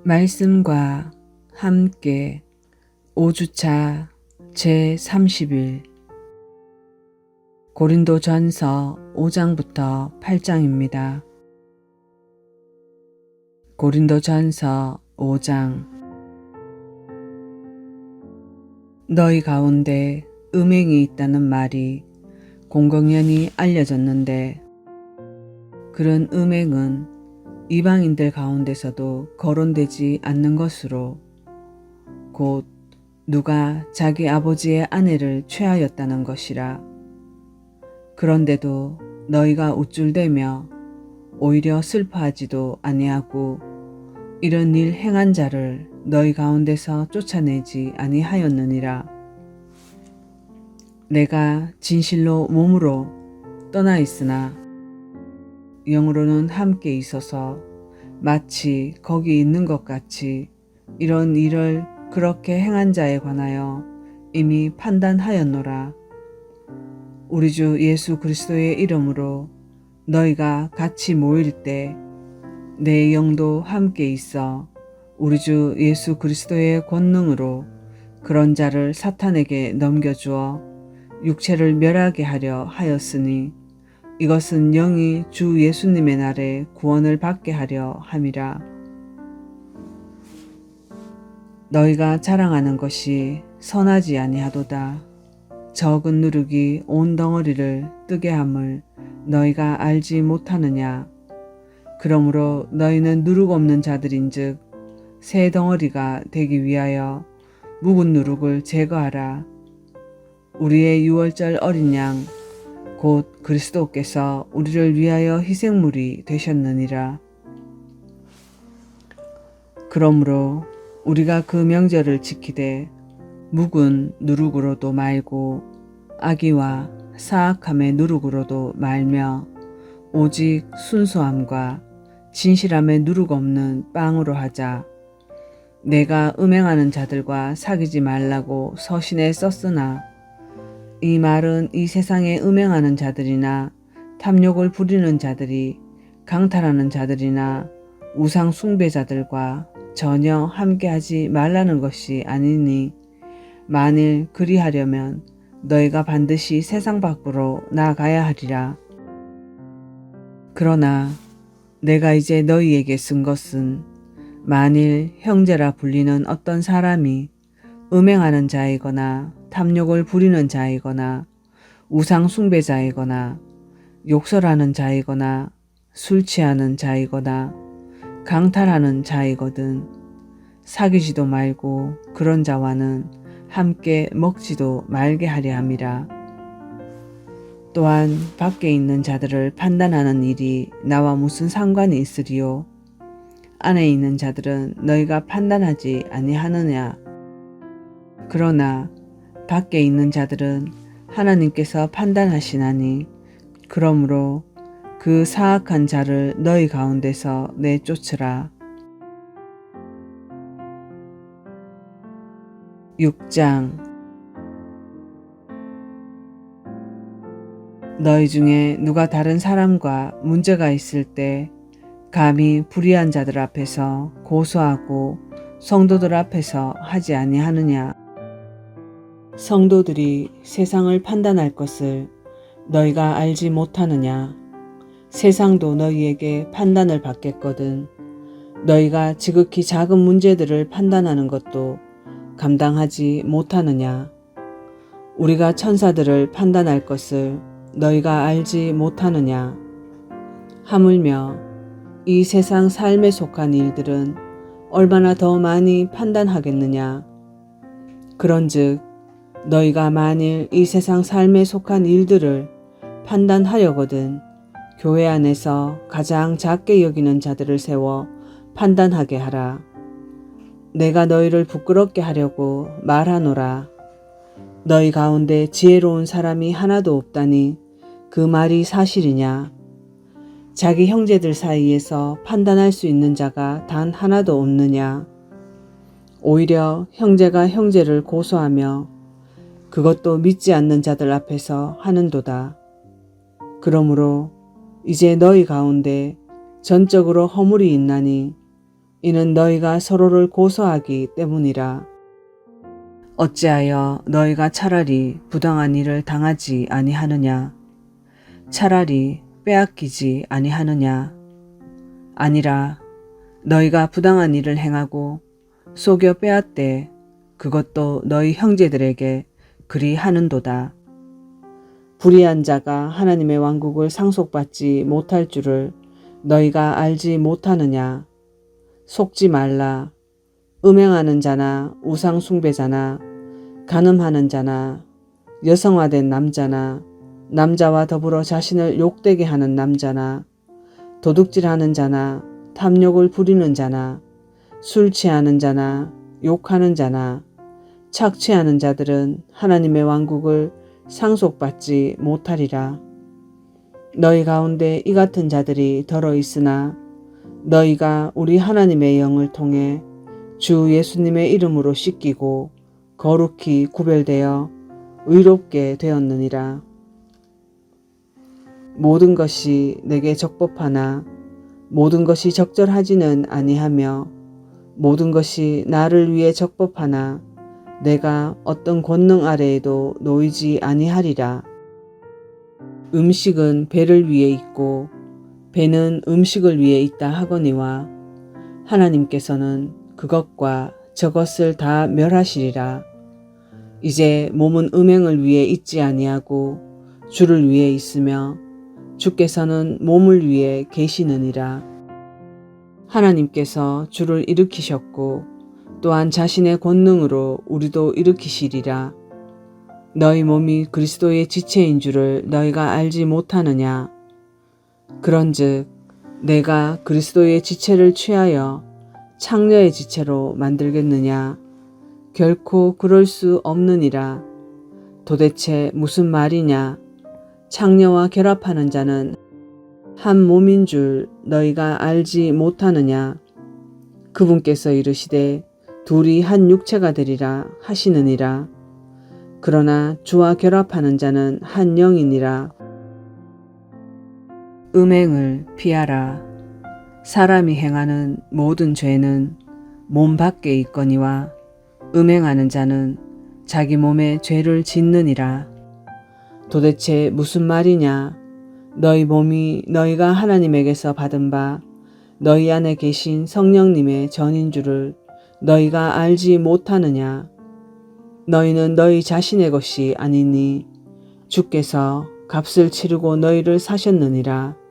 말씀과 함께 5주차 제30일 고린도전서 5장부터 8장입니다. 고린도전서 5장. 너희 가운데 음행이 있다는 말이 공공연히 알려졌는데 그런 음행은 이방인들 가운데서도 거론되지 않는 것으로 곧 누가 자기 아버지의 아내를 취하였다는 것이라. 그런데도 너희가 우쭐대며 오히려 슬퍼하지도 아니하고 이런 일 행한 자를 너희 가운데서 쫓아내지 아니하였느니라. 내가 진실로 몸으로 떠나 있으나 영으로는 함께 있어서 마치 거기 있는 것 같이 이런 일을 그렇게 행한 자에 관하여 이미 판단하였노라. 우리 주 예수 그리스도의 이름으로 너희가 같이 모일 때 내 영도 함께 있어 우리 주 예수 그리스도의 권능으로 그런 자를 사탄에게 넘겨주어 육체를 멸하게 하려 하였으니 이것은 영이 주 예수님의 날에 구원을 받게 하려 함이라. 너희가 자랑하는 것이 선하지 아니하도다. 적은 누룩이 온 덩어리를 뜨게 함을 너희가 알지 못하느냐. 그러므로 너희는 누룩 없는 자들인즉 새 덩어리가 되기 위하여 묵은 누룩을 제거하라. 우리의 유월절 어린 양 곧 그리스도께서 우리를 위하여 희생물이 되셨느니라. 그러므로 우리가 그 명절을 지키되 묵은 누룩으로도 말고 악의와 사악함의 누룩으로도 말며 오직 순수함과 진실함의 누룩 없는 빵으로 하자. 내가 음행하는 자들과 사귀지 말라고 서신에 썼으나 이 말은 이 세상에 음행하는 자들이나 탐욕을 부리는 자들이 강탈하는 자들이나 우상 숭배자들과 전혀 함께하지 말라는 것이 아니니 만일 그리하려면 너희가 반드시 세상 밖으로 나가야 하리라. 그러나 내가 이제 너희에게 쓴 것은 만일 형제라 불리는 어떤 사람이 음행하는 자이거나 탐욕을 부리는 자이거나 우상 숭배자이거나 욕설하는 자이거나 술 취하는 자이거나 강탈하는 자이거든 사귀지도 말고 그런 자와는 함께 먹지도 말게 하려 함이라. 또한 밖에 있는 자들을 판단하는 일이 나와 무슨 상관이 있으리요. 안에 있는 자들은 너희가 판단하지 아니하느냐. 그러나 밖에 있는 자들은 하나님께서 판단하시나니 그러므로 그 사악한 자를 너희 가운데서 내쫓으라. 6장. 너희 중에 누가 다른 사람과 문제가 있을 때 감히 불의한 자들 앞에서 고소하고 성도들 앞에서 하지 아니하느냐. 성도들이 세상을 판단할 것을 너희가 알지 못하느냐. 세상도 너희에게 판단을 받겠거든 너희가 지극히 작은 문제들을 판단하는 것도 감당하지 못하느냐. 우리가 천사들을 판단할 것을 너희가 알지 못하느냐. 하물며 이 세상 삶에 속한 일들은 얼마나 더 많이 판단하겠느냐. 그런즉 너희가 만일 이 세상 삶에 속한 일들을 판단하려거든 교회 안에서 가장 작게 여기는 자들을 세워 판단하게 하라. 내가 너희를 부끄럽게 하려고 말하노라. 너희 가운데 지혜로운 사람이 하나도 없다니 그 말이 사실이냐. 자기 형제들 사이에서 판단할 수 있는 자가 단 하나도 없느냐. 오히려 형제가 형제를 고소하며 그것도 믿지 않는 자들 앞에서 하는도다. 그러므로 이제 너희 가운데 전적으로 허물이 있나니 이는 너희가 서로를 고소하기 때문이라. 어찌하여 너희가 차라리 부당한 일을 당하지 아니하느냐? 차라리 빼앗기지 아니하느냐? 아니라 너희가 부당한 일을 행하고 속여 빼앗되 그것도 너희 형제들에게 그리 하는도다. 불의한 자가 하나님의 왕국을 상속받지 못할 줄을 너희가 알지 못하느냐? 속지 말라. 음행하는 자나 우상 숭배자나 간음하는 자나 여성화된 남자나 남자와 더불어 자신을 욕되게 하는 남자나 도둑질하는 자나 탐욕을 부리는 자나 술 취하는 자나 욕하는 자나 착취하는 자들은 하나님의 왕국을 상속받지 못하리라. 너희 가운데 이 같은 자들이 더러 있으나 너희가 우리 하나님의 영을 통해 주 예수님의 이름으로 씻기고 거룩히 구별되어 의롭게 되었느니라. 모든 것이 내게 적법하나 모든 것이 적절하지는 아니하며 모든 것이 나를 위해 적법하나 내가 어떤 권능 아래에도 놓이지 아니하리라. 음식은 배를 위해 있고 배는 음식을 위해 있다 하거니와 하나님께서는 그것과 저것을 다 멸하시리라. 이제 몸은 음행을 위해 있지 아니하고 주를 위해 있으며 주께서는 몸을 위해 계시느니라. 하나님께서 주를 일으키셨고 또한 자신의 권능으로 우리도 일으키시리라. 너희 몸이 그리스도의 지체인 줄을 너희가 알지 못하느냐? 그런즉 내가 그리스도의 지체를 취하여 창녀의 지체로 만들겠느냐? 결코 그럴 수 없느니라. 도대체 무슨 말이냐? 창녀와 결합하는 자는 한 몸인 줄 너희가 알지 못하느냐? 그분께서 이르시되 둘이 한 육체가 되리라 하시느니라. 그러나 주와 결합하는 자는 한 영이니라. 음행을 피하라. 사람이 행하는 모든 죄는 몸 밖에 있거니와 음행하는 자는 자기 몸에 죄를 짓느니라. 도대체 무슨 말이냐? 너희 몸이 너희가 하나님에게서 받은 바 너희 안에 계신 성령님의 전인 줄을 너희가 알지 못하느냐? 너희는 너희 자신의 것이 아니니 주께서 값을 치르고 너희를 사셨느니라.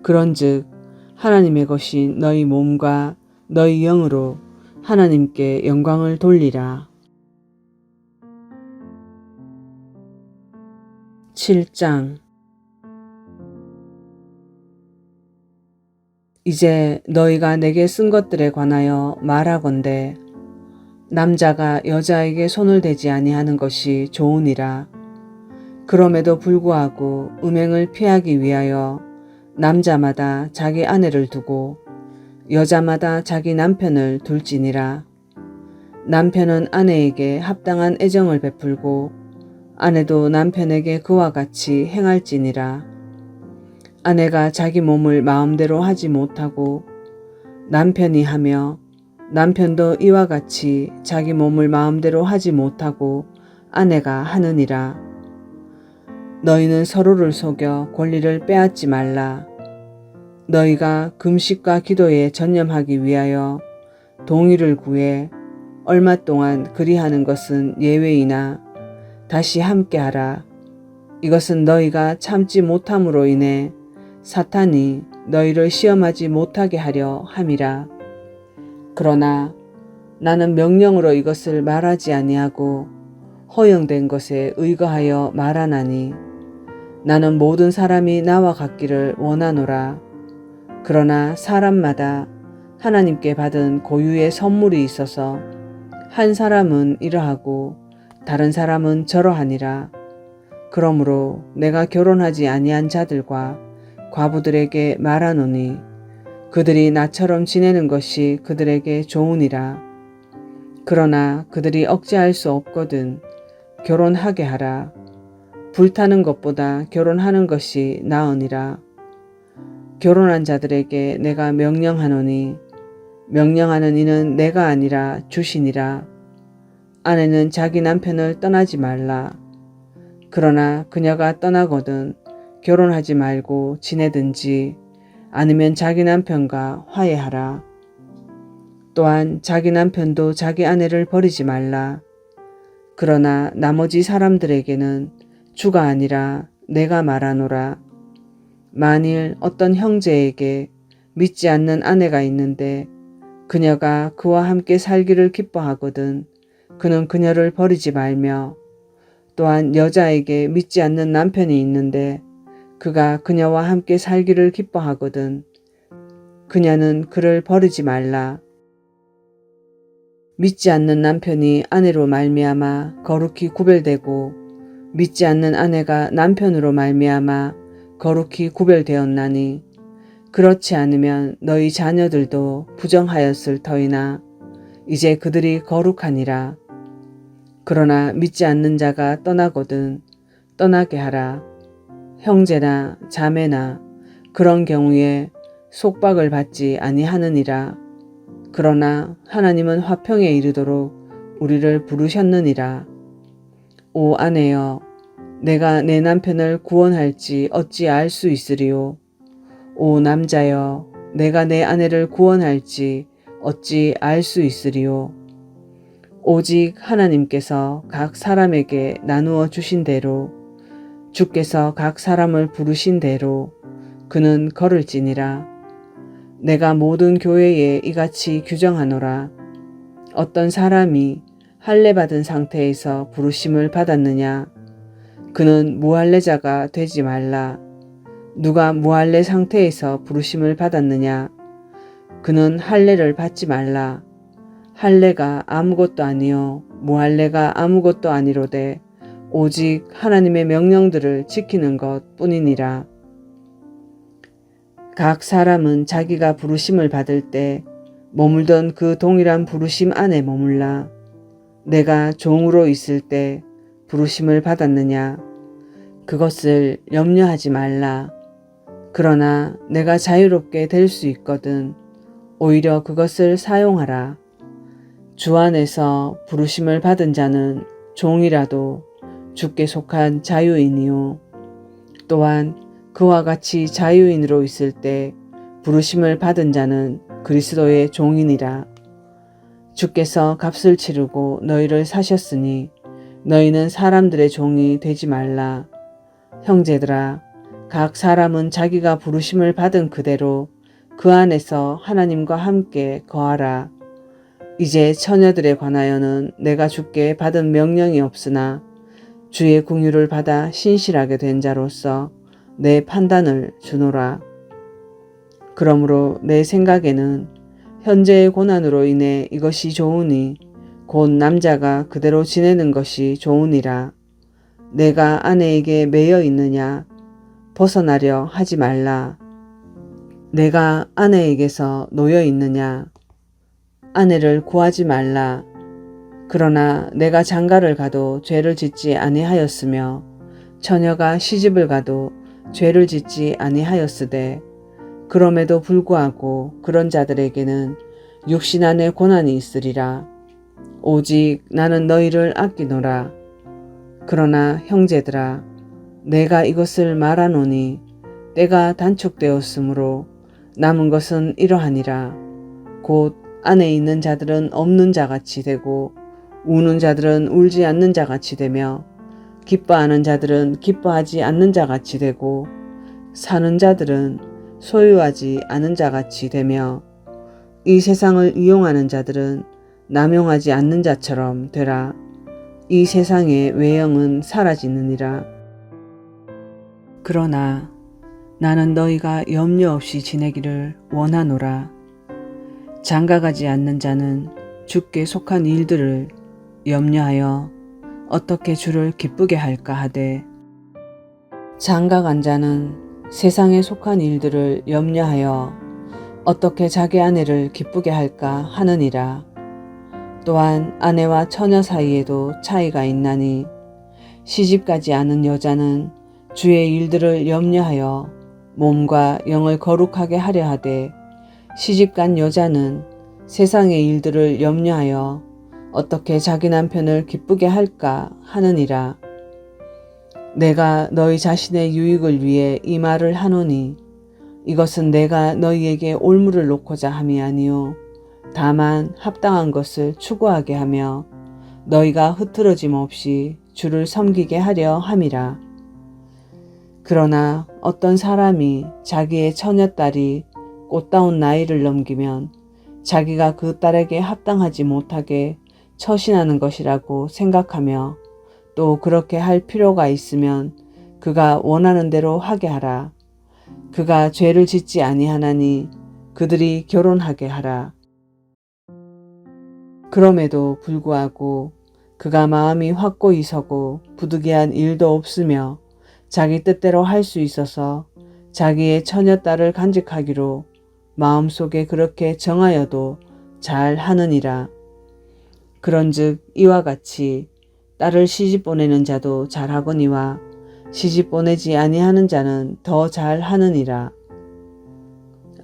그런즉 하나님의 것인 너희 몸과 너희 영으로 하나님께 영광을 돌리라. 7장. 이제 너희가 내게 쓴 것들에 관하여 말하건대 남자가 여자에게 손을 대지 아니하는 것이 좋으니라. 그럼에도 불구하고 음행을 피하기 위하여 남자마다 자기 아내를 두고 여자마다 자기 남편을 둘지니라. 남편은 아내에게 합당한 애정을 베풀고 아내도 남편에게 그와 같이 행할지니라. 아내가 자기 몸을 마음대로 하지 못하고 남편이 하며 남편도 이와 같이 자기 몸을 마음대로 하지 못하고 아내가 하느니라. 너희는 서로를 속여 권리를 빼앗지 말라. 너희가 금식과 기도에 전념하기 위하여 동의를 구해 얼마 동안 그리하는 것은 예외이나 다시 함께하라. 이것은 너희가 참지 못함으로 인해 사탄이 너희를 시험하지 못하게 하려 함이라. 그러나 나는 명령으로 이것을 말하지 아니하고 허용된 것에 의거하여 말하나니 나는 모든 사람이 나와 같기를 원하노라. 그러나 사람마다 하나님께 받은 고유의 선물이 있어서 한 사람은 이러하고 다른 사람은 저러하니라. 그러므로 내가 결혼하지 아니한 자들과 과부들에게 말하노니 그들이 나처럼 지내는 것이 그들에게 좋으니라. 그러나 그들이 억제할 수 없거든 결혼하게 하라. 불타는 것보다 결혼하는 것이 나으니라. 결혼한 자들에게 내가 명령하노니 명령하는 이는 내가 아니라 주시니라. 아내는 자기 남편을 떠나지 말라. 그러나 그녀가 떠나거든 결혼하지 말고 지내든지 아니면 자기 남편과 화해하라. 또한 자기 남편도 자기 아내를 버리지 말라. 그러나 나머지 사람들에게는 주가 아니라 내가 말하노라. 만일 어떤 형제에게 믿지 않는 아내가 있는데 그녀가 그와 함께 살기를 기뻐하거든 그는 그녀를 버리지 말며, 또한 여자에게 믿지 않는 남편이 있는데 그가 그녀와 함께 살기를 기뻐하거든 그녀는 그를 버리지 말라. 믿지 않는 남편이 아내로 말미암아 거룩히 구별되고 믿지 않는 아내가 남편으로 말미암아 거룩히 구별되었나니, 그렇지 않으면 너희 자녀들도 부정하였을 터이나 이제 그들이 거룩하니라. 그러나 믿지 않는 자가 떠나거든 떠나게 하라. 형제나 자매나 그런 경우에 속박을 받지 아니하느니라. 그러나 하나님은 화평에 이르도록 우리를 부르셨느니라. 오 아내여, 내가 내 남편을 구원할지 어찌 알 수 있으리요. 오 남자여, 내가 내 아내를 구원할지 어찌 알 수 있으리요. 오직 하나님께서 각 사람에게 나누어 주신 대로 주께서 각 사람을 부르신 대로 그는 걸을지니라. 내가 모든 교회에 이같이 규정하노라. 어떤 사람이 할례 받은 상태에서 부르심을 받았느냐? 그는 무할례자가 되지 말라. 누가 무할례 상태에서 부르심을 받았느냐? 그는 할례를 받지 말라. 할례가 아무것도 아니요 무할례가 아무것도 아니로되 오직 하나님의 명령들을 지키는 것 뿐이니라. 각 사람은 자기가 부르심을 받을 때 머물던 그 동일한 부르심 안에 머물라. 내가 종으로 있을 때 부르심을 받았느냐? 그것을 염려하지 말라. 그러나 내가 자유롭게 될 수 있거든 오히려 그것을 사용하라. 주 안에서 부르심을 받은 자는 종이라도 주께 속한 자유인이요. 또한 그와 같이 자유인으로 있을 때 부르심을 받은 자는 그리스도의 종이니라. 주께서 값을 치르고 너희를 사셨으니 너희는 사람들의 종이 되지 말라. 형제들아, 각 사람은 자기가 부르심을 받은 그대로 그 안에서 하나님과 함께 거하라. 이제 처녀들에 관하여는 내가 주께 받은 명령이 없으나 주의 긍휼을 받아 신실하게 된 자로서 내 판단을 주노라. 그러므로 내 생각에는 현재의 고난으로 인해 이것이 좋으니 곧 남자가 그대로 지내는 것이 좋으니라. 내가 아내에게 매여 있느냐? 벗어나려 하지 말라. 내가 아내에게서 놓여 있느냐? 아내를 구하지 말라. 그러나 내가 장가를 가도 죄를 짓지 아니하였으며 처녀가 시집을 가도 죄를 짓지 아니하였으되 그럼에도 불구하고 그런 자들에게는 육신 안에 고난이 있으리라. 오직 나는 너희를 아끼노라. 그러나 형제들아, 내가 이것을 말하노니 때가 단축되었으므로 남은 것은 이러하니라. 곧 안에 있는 자들은 없는 자같이 되고 우는 자들은 울지 않는 자같이 되며 기뻐하는 자들은 기뻐하지 않는 자같이 되고 사는 자들은 소유하지 않은 자같이 되며 이 세상을 이용하는 자들은 남용하지 않는 자처럼 되라. 이 세상의 외형은 사라지느니라. 그러나 나는 너희가 염려 없이 지내기를 원하노라. 장가가지 않는 자는 주께 속한 일들을 염려하여 어떻게 주를 기쁘게 할까 하되 장가간 자는 세상에 속한 일들을 염려하여 어떻게 자기 아내를 기쁘게 할까 하느니라. 또한 아내와 처녀 사이에도 차이가 있나니 시집가지 않은 여자는 주의 일들을 염려하여 몸과 영을 거룩하게 하려 하되 시집간 여자는 세상의 일들을 염려하여 어떻게 자기 남편을 기쁘게 할까 하느니라. 내가 너희 자신의 유익을 위해 이 말을 하노니 이것은 내가 너희에게 올무를 놓고자 함이 아니요 다만 합당한 것을 추구하게 하며 너희가 흐트러짐 없이 주를 섬기게 하려 함이라. 그러나 어떤 사람이 자기의 처녀딸이 꽃다운 나이를 넘기면 자기가 그 딸에게 합당하지 못하게 처신하는 것이라고 생각하며 또 그렇게 할 필요가 있으면 그가 원하는 대로 하게 하라. 그가 죄를 짓지 아니하나니 그들이 결혼하게 하라. 그럼에도 불구하고 그가 마음이 확고히 서고 부득이한 일도 없으며 자기 뜻대로 할 수 있어서 자기의 처녀딸을 간직하기로 마음속에 그렇게 정하여도 잘 하느니라. 그런즉 이와 같이 딸을 시집 보내는 자도 잘하거니와 시집 보내지 아니하는 자는 더 잘하느니라.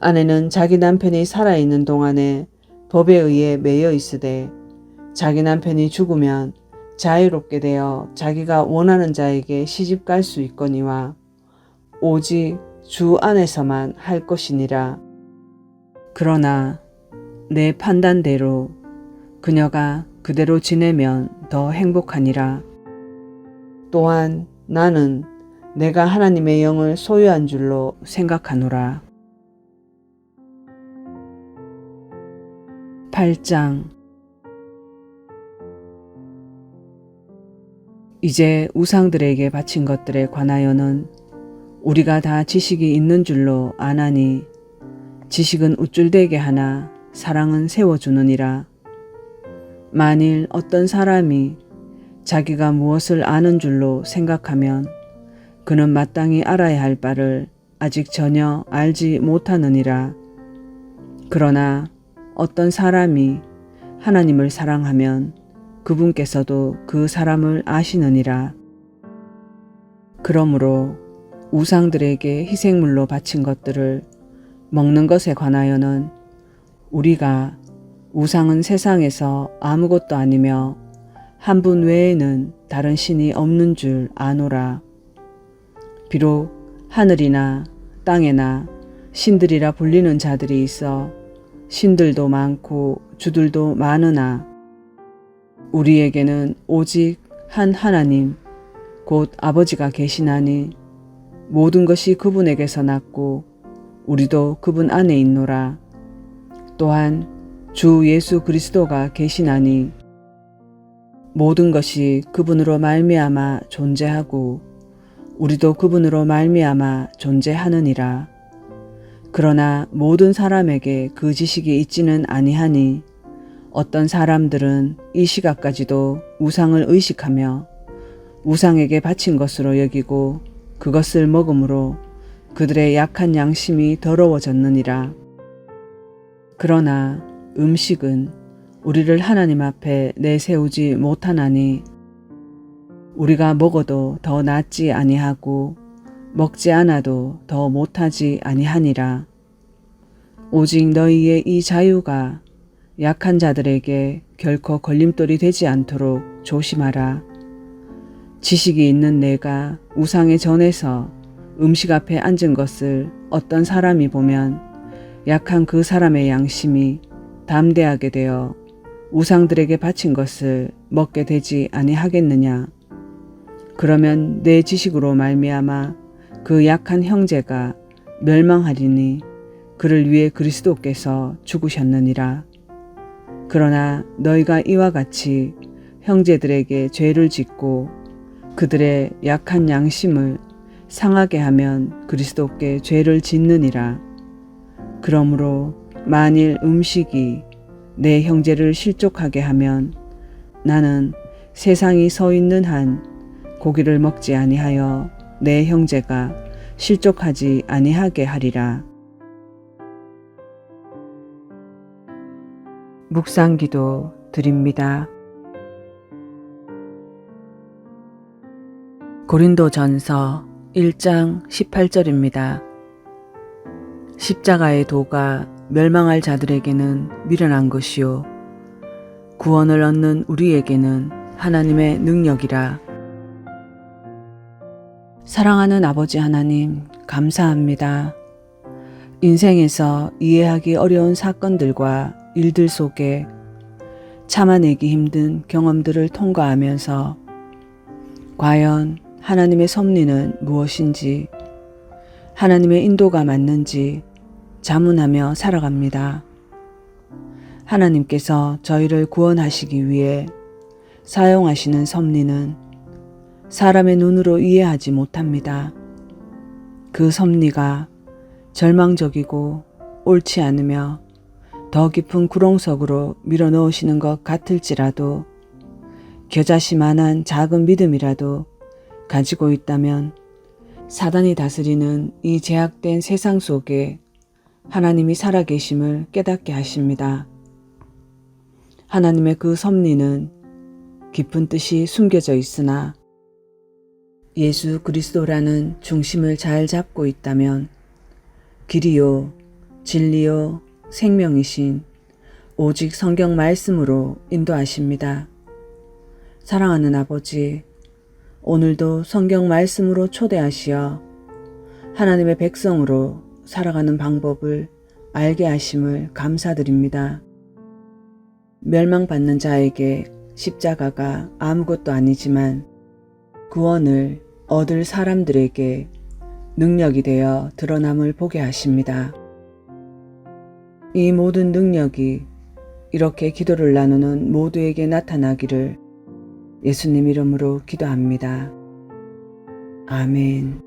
아내는 자기 남편이 살아있는 동안에 법에 의해 매여 있으되 자기 남편이 죽으면 자유롭게 되어 자기가 원하는 자에게 시집 갈 수 있거니와 오직 주 안에서만 할 것이니라. 그러나 내 판단대로 그녀가 그대로 지내면 더 행복하니라. 또한 나는 내가 하나님의 영을 소유한 줄로 생각하노라. 8장. 이제 우상들에게 바친 것들에 관하여는 우리가 다 지식이 있는 줄로 아나니 지식은 우쭐대게 하나 사랑은 세워주느니라. 만일 어떤 사람이 자기가 무엇을 아는 줄로 생각하면 그는 마땅히 알아야 할 바를 아직 전혀 알지 못하느니라. 그러나 어떤 사람이 하나님을 사랑하면 그분께서도 그 사람을 아시느니라. 그러므로 우상들에게 희생물로 바친 것들을 먹는 것에 관하여는 우리가 우상은 세상에서 아무것도 아니며 한 분 외에는 다른 신이 없는 줄 아노라. 비록 하늘이나 땅에나 신들이라 불리는 자들이 있어 신들도 많고 주들도 많으나 우리에게는 오직 한 하나님 곧 아버지가 계시나니 모든 것이 그분에게서 났고 우리도 그분 안에 있노라. 또한 주 예수 그리스도가 계시나니 모든 것이 그분으로 말미암아 존재하고 우리도 그분으로 말미암아 존재하느니라. 그러나 모든 사람에게 그 지식이 있지는 아니하니 어떤 사람들은 이 시각까지도 우상을 의식하며 우상에게 바친 것으로 여기고 그것을 먹음으로 그들의 약한 양심이 더러워졌느니라. 그러나 음식은 우리를 하나님 앞에 내세우지 못하나니 우리가 먹어도 더 낫지 아니하고 먹지 않아도 더 못하지 아니하니라. 오직 너희의 이 자유가 약한 자들에게 결코 걸림돌이 되지 않도록 조심하라. 지식이 있는 내가 우상에 전해서 음식 앞에 앉은 것을 어떤 사람이 보면 약한 그 사람의 양심이 담대하게 되어 우상들에게 바친 것을 먹게 되지 아니하겠느냐. 그러면 내 지식으로 말미암아 그 약한 형제가 멸망하리니 그를 위해 그리스도께서 죽으셨느니라. 그러나 너희가 이와 같이 형제들에게 죄를 짓고 그들의 약한 양심을 상하게 하면 그리스도께 죄를 짓느니라. 그러므로 만일 음식이 내 형제를 실족하게 하면 나는 세상이 서 있는 한 고기를 먹지 아니하여 내 형제가 실족하지 아니하게 하리라. 묵상기도 드립니다. 고린도전서 1장 18절입니다. 십자가의 도가 멸망할 자들에게는 미련한 것이요 구원을 얻는 우리에게는 하나님의 능력이라. 사랑하는 아버지 하나님, 감사합니다. 인생에서 이해하기 어려운 사건들과 일들 속에 참아내기 힘든 경험들을 통과하면서 과연 하나님의 섭리는 무엇인지, 하나님의 인도가 맞는지 자문하며 살아갑니다. 하나님께서 저희를 구원하시기 위해 사용하시는 섭리는 사람의 눈으로 이해하지 못합니다. 그 섭리가 절망적이고 옳지 않으며 더 깊은 구렁석으로 밀어넣으시는 것 같을지라도 겨자씨만한 작은 믿음이라도 가지고 있다면 사단이 다스리는 이 제약된 세상 속에 하나님이 살아계심을 깨닫게 하십니다. 하나님의 그 섭리는 깊은 뜻이 숨겨져 있으나 예수 그리스도라는 중심을 잘 잡고 있다면 길이요 진리요 생명이신 오직 성경 말씀으로 인도하십니다. 사랑하는 아버지, 오늘도 성경 말씀으로 초대하시어 하나님의 백성으로 살아가는 방법을 알게 하심을 감사드립니다. 멸망받는 자에게 십자가가 아무것도 아니지만 구원을 얻을 사람들에게 능력이 되어 드러남을 보게 하십니다. 이 모든 능력이 이렇게 기도를 나누는 모두에게 나타나기를 예수님 이름으로 기도합니다. 아멘.